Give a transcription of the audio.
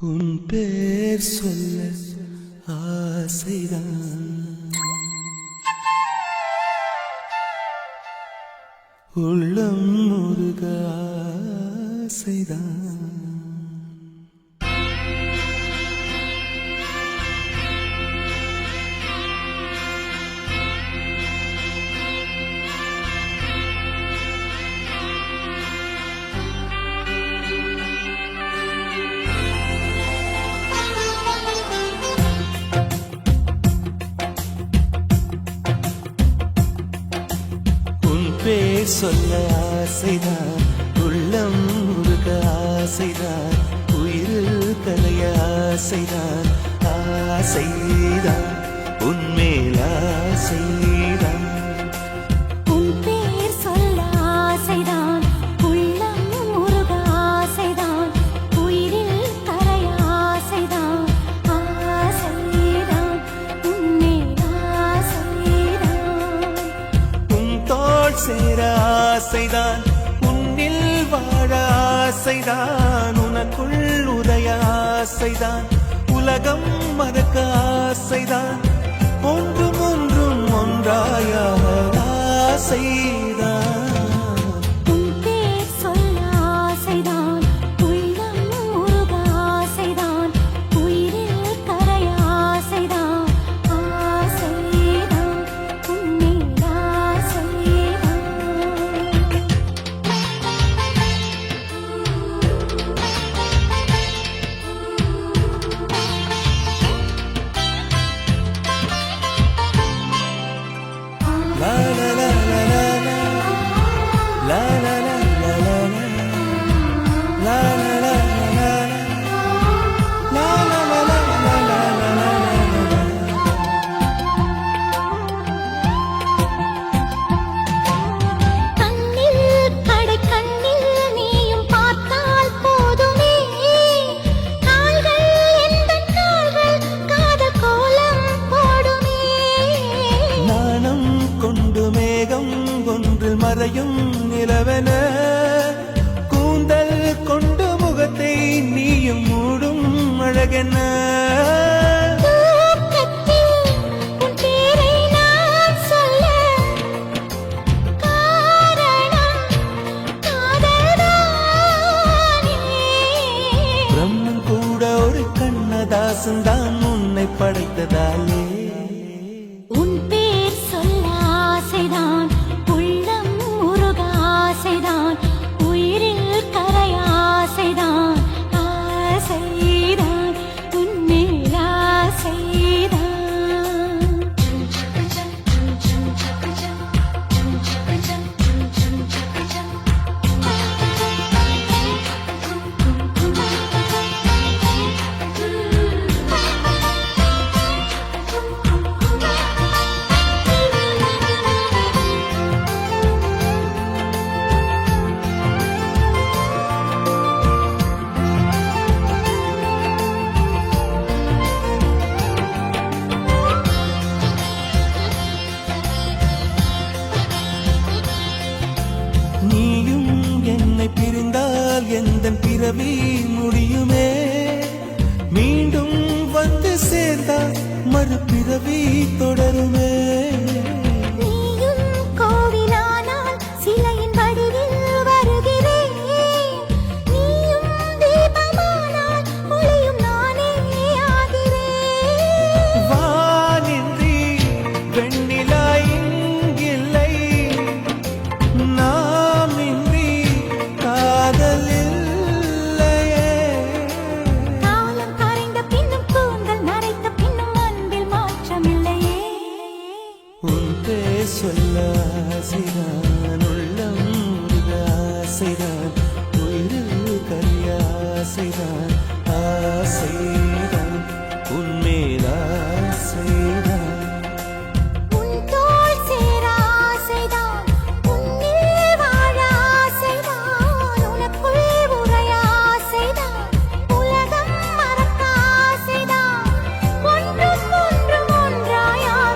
உன் பேர் சொல்ல ஆசைதான், உள்ளம் முருக ஆசைதான். பேர் சொல்ல ஆசைதான், உள்ளம் முருக ஆசைதான், உயிரில் கலைய ஆசைதான், ஆசைதான் உன்மேல் ஆசைதான். உன் பேர் சொல்ல ஆசைதான், உள்ளம் முருக ஆசைதான், உயிரில் கலைய ஆசைதான், ஆசைதான் உன்மேல் ஆசைதான். உன் தோள் சேர ஆசைதான், உன்னில் வாழ ஆசைதான், உனக்குள் உதய ஆசைதான், உலகம் மறக்க ஆசைதான், ஒன்றும் ஒன்றும் ஒன்றாய ஆசைதான். உன் பேர் சொல்ல ஆசைதான், உள்ளம் முருக ஆசைதான், உயிரில் கலைய ஆசைதான், ஆசைதான் உன்மேல் ஆசைதான். La la la la la la, la la la la la la, la la la la la, la la la la la la. கண்ணில் கடை கண்ணில் நீயும் பார்த்தால் போதுமே, கால்கள் எந்தன் கால்கள் காதல் கோலம் போடுமே. நாணம் கொண்டு மேகம் ஒன்றில் மறையும் நிலவென, கூந்தல் கொண்டு முகத்தை நீயும் மூடும் அழகென. தூக்கத்தில் உன் பேரை நான் சொல்ல காரணம் காதல்தானே. பிரம்மன் கூட ஒரு கண்ணதாசன் தான் உன்னை படைத்ததாலே. உன் பேர் சொல்ல ஆசைதான், உள்ளம் முருக ஆசைதான், உயிரில் கரைய ஆசைதான், ஆசைதான் உன்மேல் ஆசைதான். நீயும் என்னை பிரிந்தால் எந்தன் பிறவி முடியுமே, மீண்டும் வந்து சேர்ந்தால் மறுபிறவி தொடருமே. நீயும் கோவிலானால் சிலையின் வடிவில் வருகிறேன், நீயும் தீபமானால் ஒளியும் நானே ஆகிறேன். வானின்றி வெண்ணிலா இங்கில்லை, நாமின்றி காதல் இல்லையே. காலம் கரைந்த பின்னும் கூந்தல் நரைத்த பின்னும் அன்பில் மாற்றமில்லையே. உன் பேர் சொல்ல ஆசைதான், உள்ளம் முருக ஆசைதான்,